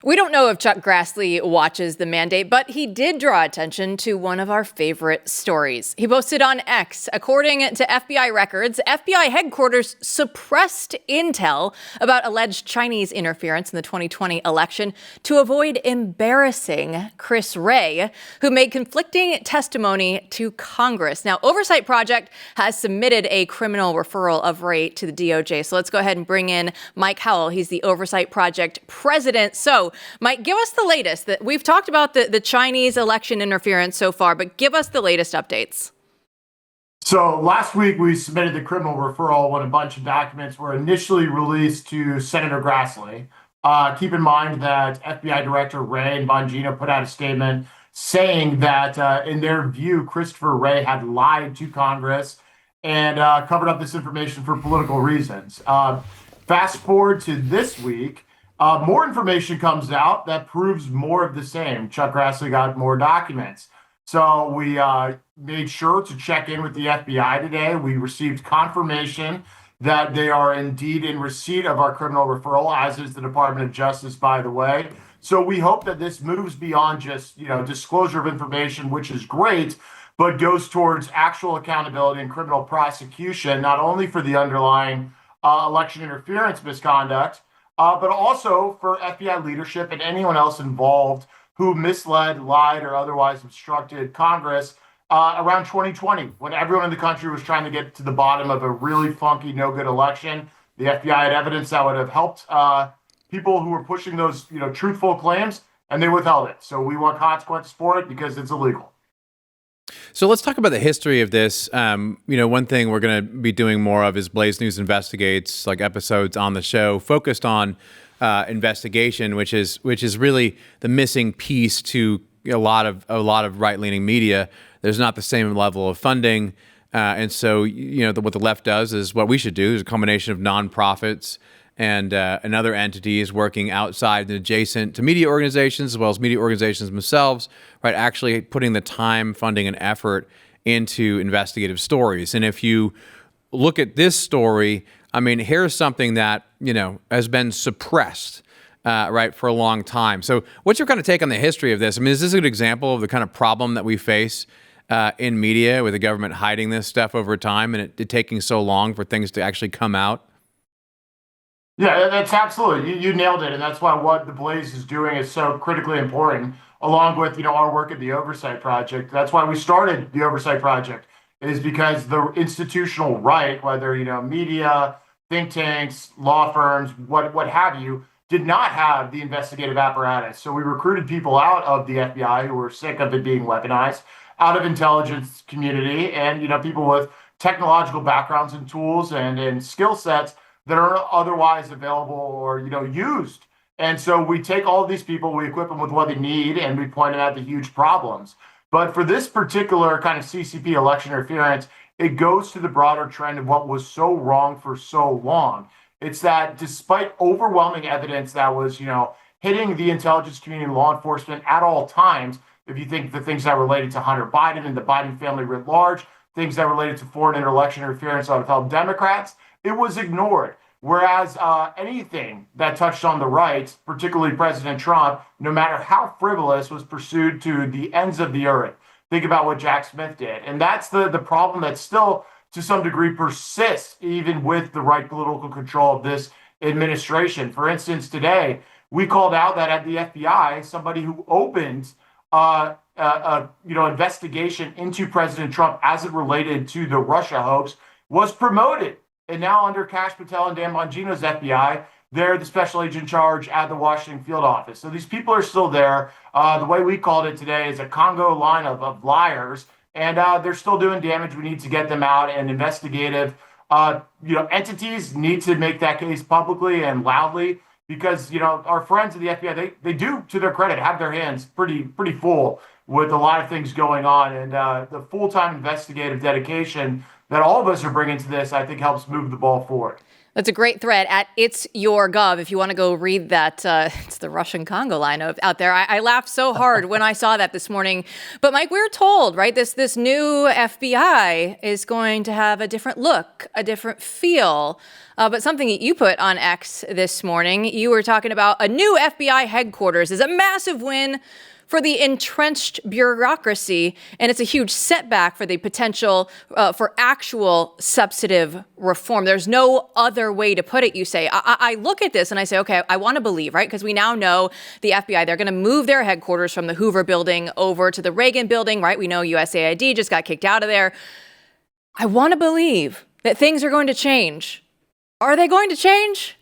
We don't know if Chuck Grassley watches The Mandate, but he did draw attention to one of our favorite stories. He posted on X, according to FBI records, FBI headquarters suppressed intel about alleged Chinese interference in the 2020 election to avoid embarrassing Chris Wray, who made conflicting testimony to Congress. Now, Oversight Project has submitted a criminal referral of Wray to the DOJ. So let's go ahead and bring in Mike Howell. He's the Oversight Project president. So Mike, give us the latest. That we've talked about the Chinese election interference so far, but give us the latest updates. So last week we submitted the criminal referral when a bunch of documents were initially released to Senator Grassley. Keep in mind that FBI Director Wray and Bongino put out a statement saying that in their view, Christopher Wray had lied to Congress and covered up this information for political reasons. Fast forward to this week. More information comes out that proves more of the same. Chuck Grassley got more documents. So we made sure to check in with the FBI today. We received confirmation that they are indeed in receipt of our criminal referral, as is the Department of Justice, by the way. So we hope that this moves beyond just, disclosure of information, which is great, but goes towards actual accountability and criminal prosecution, not only for the underlying election interference misconduct, but also for FBI leadership and anyone else involved who misled, lied, or otherwise obstructed Congress around 2020, when everyone in the country was trying to get to the bottom of a really funky, no-good election. The FBI had evidence that would have helped people who were pushing those, truthful claims, and they withheld it. So we want consequences for it because it's illegal. So let's talk about the history of this. One thing we're going to be doing more of is Blaze News Investigates, like episodes on the show focused on investigation, which is really the missing piece to a lot of right-leaning media. There's not the same level of funding, and so what the left does is what we should do. There's a combination of nonprofits and other entities working outside and adjacent to media organizations, as well as media organizations themselves, right? Actually putting the time, funding, and effort into investigative stories. And if you look at this story, I mean, here's something that, has been suppressed, right, for a long time. So what's your kind of take on the history of this? I mean, is this a good example of the kind of problem that we face in media with the government hiding this stuff over time and it taking so long for things to actually come out? Yeah, that's absolutely. You nailed it. And that's why what the Blaze is doing is so critically important, along with, our work at the Oversight Project. That's why we started the Oversight Project, is because the institutional right, whether, media, think tanks, law firms, what have you, did not have the investigative apparatus. So we recruited people out of the FBI who were sick of it being weaponized, out of intelligence community, and, people with technological backgrounds and tools and skill sets that are otherwise available or used. And so we take all of these people, we equip them with what they need, and we point out the huge problems. But for this particular kind of CCP election interference, it goes to the broader trend of what was so wrong for so long. It's that despite overwhelming evidence that was hitting the intelligence community and law enforcement at all times, if you think the things that related to Hunter Biden and the Biden family writ large, things that related to foreign election interference on fellow Democrats, it was ignored. Whereas anything that touched on the right, particularly President Trump, no matter how frivolous, was pursued to the ends of the earth. Think about what Jack Smith did. And that's the problem that still, to some degree, persists, even with the right political control of this administration. For instance, today, we called out that at the FBI, somebody who opened investigation into President Trump as it related to the Russia hoax was promoted. And now under Kash Patel and Dan Bongino's FBI, they're the special agent in charge at the Washington field office. So these people are still there. The way we called it today is a Congo line of liars, and they're still doing damage. We need to get them out, and investigative entities need to make that case publicly and loudly, because our friends at the FBI, they do, to their credit, have their hands pretty full with a lot of things going on, and the full-time investigative dedication that all of us are bringing to this, I think, helps move the ball forward. That's a great thread at It's Your Gov. If you want to go read that, it's the Russian Congo line out there. I laughed so hard when I saw that this morning. But Mike, we were told, right, this new FBI is going to have a different look, a different feel. But something that you put on X this morning, you were talking about a new FBI headquarters is a massive win for the entrenched bureaucracy, and it's a huge setback for the potential for actual substantive reform. There's no other way to put it, you say. I look at this and I say, okay, I want to believe, right? Because we now know the FBI, they're going to move their headquarters from the Hoover Building over to the Reagan Building, right? We know USAID just got kicked out of there. I want to believe that things are going to change. Are they going to change?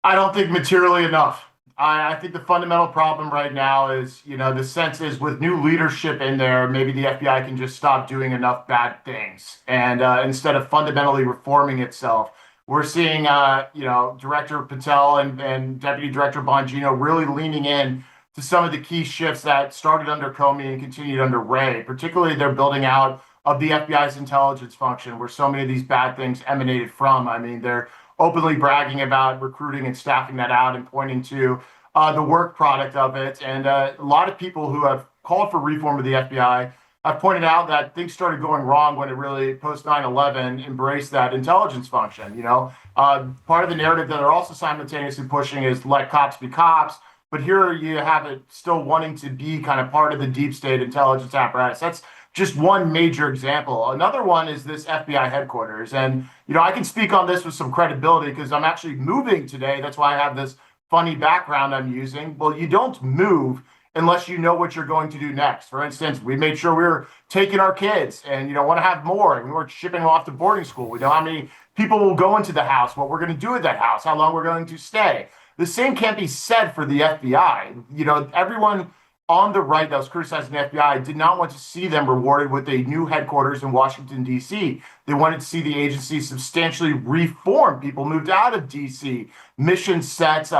I don't think materially enough. I think the fundamental problem right now is, the sense is with new leadership in there, maybe the FBI can just stop doing enough bad things. And instead of fundamentally reforming itself, we're seeing, Director Patel and Deputy Director Bongino really leaning in to some of the key shifts that started under Comey and continued under Wray. Particularly, their building out of the FBI's intelligence function, where so many of these bad things emanated from. I mean, they're openly bragging about recruiting and staffing that out and pointing to the work product of it. And a lot of people who have called for reform of the FBI have pointed out that things started going wrong when it really, post 9/11, embraced that intelligence function. Part of the narrative that they're also simultaneously pushing is let cops be cops. But here you have it still wanting to be kind of part of the deep state intelligence apparatus. That's just one major example. Another one is this FBI headquarters. And, I can speak on this with some credibility because I'm actually moving today. That's why I have this funny background I'm using. Well, you don't move unless you know what you're going to do next. For instance, we made sure we were taking our kids and, want to have more. And we were shipping them off to boarding school. We know how many people will go into the house, what we're going to do at that house, how long we're going to stay. The same can't be said for the FBI. Everyone on the right that was criticizing the FBI did not want to see them rewarded with a new headquarters in Washington, D.C. They wanted to see the agency substantially reformed. People moved out of D.C. Mission sets,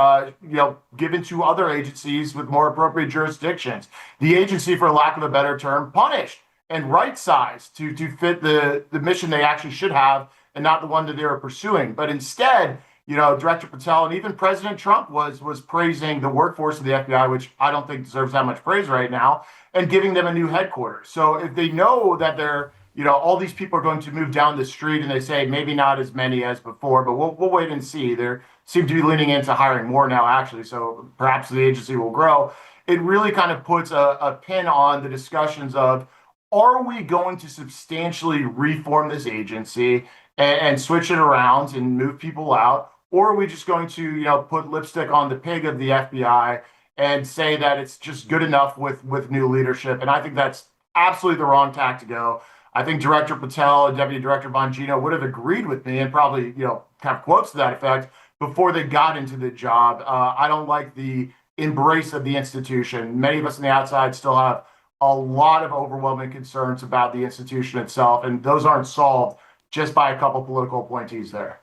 given to other agencies with more appropriate jurisdictions. The agency, for lack of a better term, punished and right-sized to fit the mission they actually should have and not the one that they were pursuing. But instead, Director Patel and even President Trump was praising the workforce of the FBI, which I don't think deserves that much praise right now, and giving them a new headquarters. So if they know that they're, all these people are going to move down the street and they say maybe not as many as before, but we'll wait and see. They seem to be leaning into hiring more now, actually. So perhaps the agency will grow. It really kind of puts a pin on the discussions of, are we going to substantially reform this agency and switch it around and move people out? Or are we just going to, put lipstick on the pig of the FBI and say that it's just good enough with new leadership? And I think that's absolutely the wrong tack to go. I think Director Patel and Deputy Director Bongino would have agreed with me and probably, have quotes to that effect before they got into the job. I don't like the embrace of the institution. Many of us on the outside still have a lot of overwhelming concerns about the institution itself, and those aren't solved just by a couple political appointees there.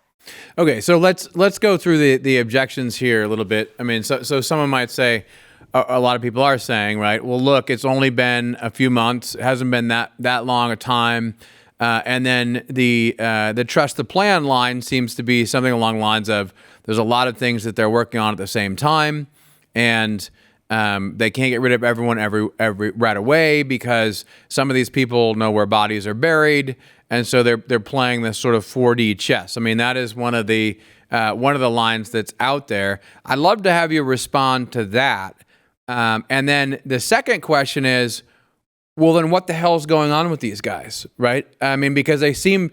Okay, so let's go through the objections here a little bit. I mean, so someone might say, a lot of people are saying, right? Well, look, it's only been a few months, it hasn't been that long a time, and then the trust the plan line seems to be something along the lines of there's a lot of things that they're working on at the same time, and they can't get rid of everyone every right away because some of these people know where bodies are buried. And so they're playing this sort of 4D chess. I mean, that is one of the lines that's out there. I'd love to have you respond to that. And then the second question is, well, then what the hell's going on with these guys, right? I mean, because didn't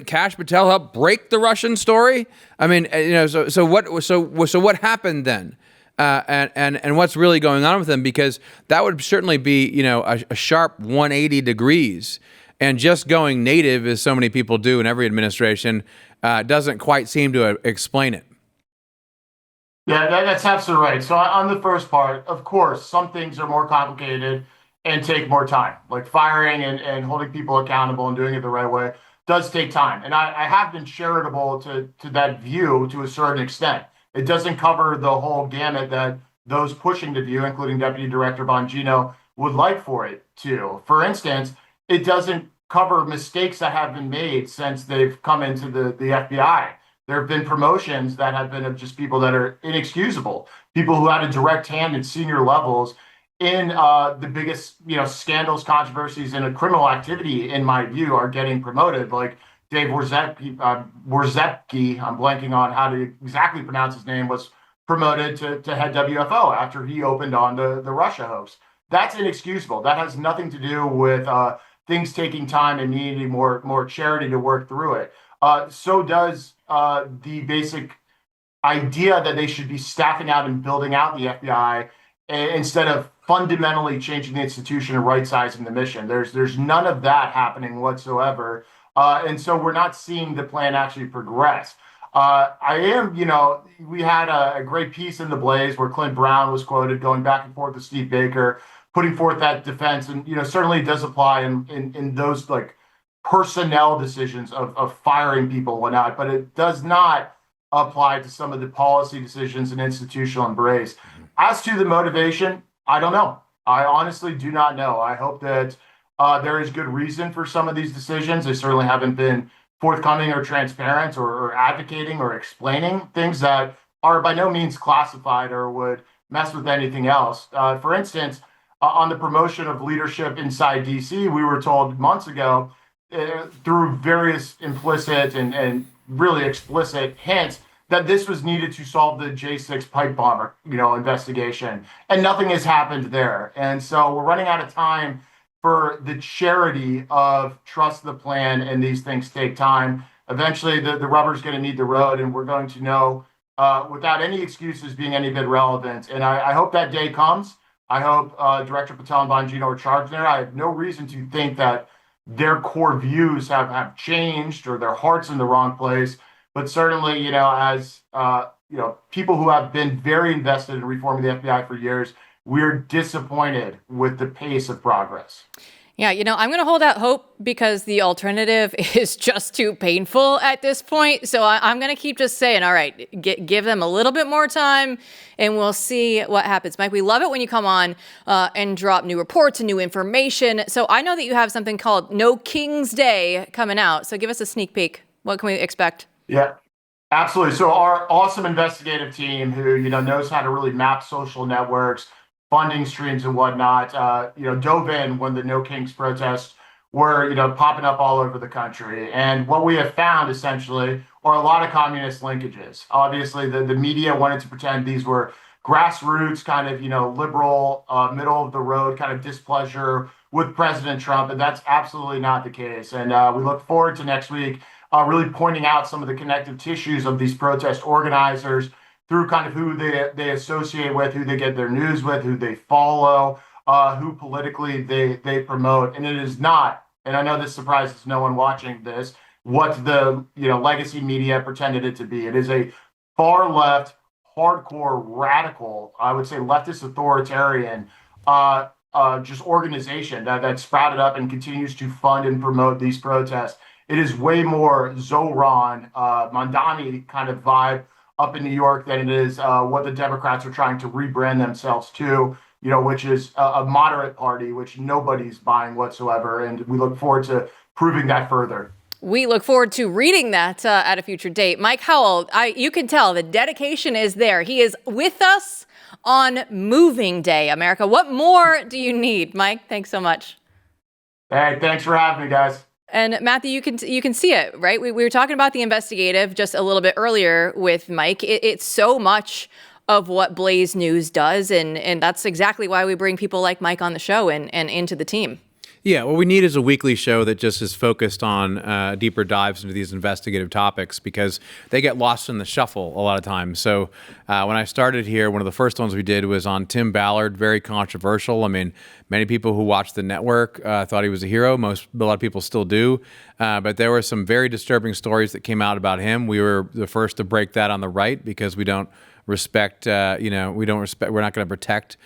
Kash Patel help break the Russian story? I mean, so what happened then? And what's really going on with them? Because that would certainly be, a sharp 180 degrees. And just going native, as so many people do in every administration, doesn't quite seem to explain it. Yeah, that's absolutely right. So on the first part, of course, some things are more complicated and take more time. Like firing and holding people accountable and doing it the right way does take time. And I have been charitable to that view to a certain extent. It doesn't cover the whole gamut that those pushing the view, including Deputy Director Bongino, would like for it to. For instance, it doesn't cover mistakes that have been made since they've come into the FBI. There have been promotions that have been of just people that are inexcusable, people who had a direct hand at senior levels in the biggest, scandals, controversies, and a criminal activity, in my view, are getting promoted. Like Dave Warzepke, I'm blanking on how to exactly pronounce his name, was promoted to head WFO after he opened on the Russia hoax. That's inexcusable. That has nothing to do with things taking time and needing more charity to work through it. So does the basic idea that they should be staffing out and building out the FBI instead of fundamentally changing the institution and right-sizing the mission. There's none of that happening whatsoever. And so we're not seeing the plan actually progress. We had a great piece in the Blaze where Clint Brown was quoted going back and forth with Steve Baker, putting forth that defense. And, certainly it does apply in those like personnel decisions of firing people and whatnot, but it does not apply to some of the policy decisions and institutional embrace. As to the motivation, I don't know. I honestly do not know. I hope that there is good reason for some of these decisions. They certainly haven't been forthcoming or transparent or advocating or explaining things that are by no means classified or would mess with anything else. For instance, on the promotion of leadership inside DC, we were told months ago through various implicit and really explicit hints that this was needed to solve the J6 pipe bomber, investigation, and nothing has happened there. And so we're running out of time for the charity of trust the plan, and these things take time. Eventually, the rubber's going to meet the road, and we're going to know without any excuses being any bit relevant. And I hope that day comes. I hope Director Patel and Bongino are charged there. I have no reason to think that their core views have changed or their heart's in the wrong place. But certainly, as people who have been very invested in reforming the FBI for years, we're disappointed with the pace of progress. Yeah, I'm going to hold out hope because the alternative is just too painful at this point. So I'm going to keep just saying, all right, give them a little bit more time and we'll see what happens. Mike, we love it when you come on and drop new reports and new information. So I know that you have something called No King's Day coming out. So give us a sneak peek. What can we expect? Yeah, absolutely. So our awesome investigative team who, knows how to really map social networks, funding streams and whatnot, dove in when the No Kings protests were, popping up all over the country. And what we have found essentially are a lot of communist linkages. Obviously, the media wanted to pretend these were grassroots kind of, liberal, middle of the road kind of displeasure with President Trump. And that's absolutely not the case. And we look forward to next week really pointing out some of the connective tissues of these protest organizers through kind of who they associate with, who they get their news with, who they follow, who politically they promote. And it is not, and I know this surprises no one watching this, what the legacy media pretended it to be. It is a far left, hardcore, radical, I would say leftist authoritarian just organization that sprouted up and continues to fund and promote these protests. It is way more Zoran, Mondani kind of vibe up in New York than it is what the Democrats are trying to rebrand themselves to, which is a moderate party, which nobody's buying whatsoever. And we look forward to proving that further. We look forward to reading that at a future date. Mike Howell, you can tell the dedication is there. He is with us on Moving Day, America. What more do you need, Mike? Thanks so much. Hey, thanks for having me, guys. And Matthew, you can see it, right? We were talking about the investigative just a little bit earlier with Mike. It's so much of what Blaze News does, and that's exactly why we bring people like Mike on the show and into the team. Yeah, what we need is a weekly show that just is focused on deeper dives into these investigative topics because they get lost in the shuffle a lot of times. So when I started here, one of the first ones we did was on Tim Ballard, very controversial. I mean, many people who watched the network thought he was a hero. A lot of people still do. But there were some very disturbing stories that came out about him. We were the first to break that on the right because we don't respect, we're not going to protect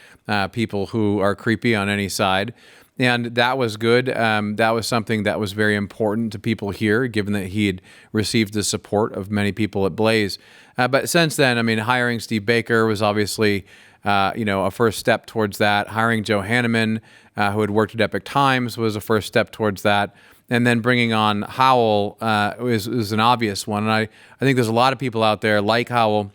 people who are creepy on any side. And that was good. That was something that was very important to people here, given that he had received the support of many people at Blaze. But since then, I mean, hiring Steve Baker was obviously, a first step towards that. Hiring Joe Hanneman, who had worked at Epic Times, was a first step towards that. And then bringing on Howell is an obvious one. And I think there's a lot of people out there like Howell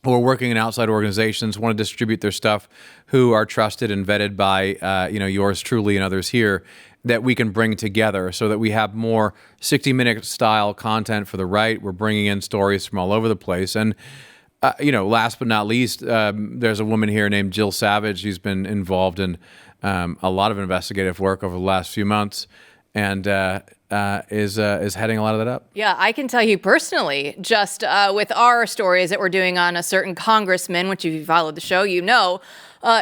who are working in outside organizations, want to distribute their stuff, who are trusted and vetted by yours truly and others here, that we can bring together so that we have more 60-minute style content for the right. We're bringing in stories from all over the place. And last but not least, there's a woman here named Jill Savage. She's been involved in a lot of investigative work over the last few months, and is heading a lot of that up. Yeah, I can tell you personally, just with our stories that we're doing on a certain congressman, which if you followed the show,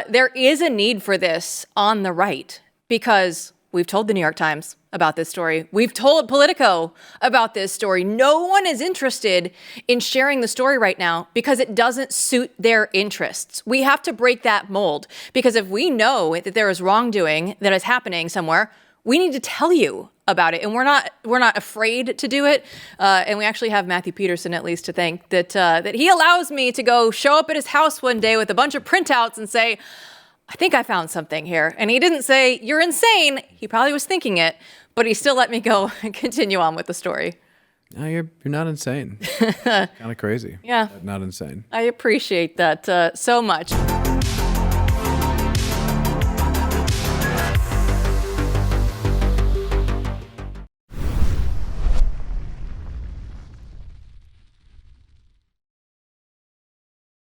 there is a need for this on the right, because we've told the New York Times about this story. We've told Politico about this story. No one is interested in sharing the story right now because it doesn't suit their interests. We have to break that mold, because if we know that there is wrongdoing that is happening somewhere, we need to tell you about it, and we're not afraid to do it. And we actually have Matthew Peterson, at least, to thank that he allows me to go show up at his house one day with a bunch of printouts and say, I think I found something here. And he didn't say, you're insane. He probably was thinking it, but he still let me go and continue on with the story. No, you're not insane. Kind of crazy. Yeah. But not insane. I appreciate that so much.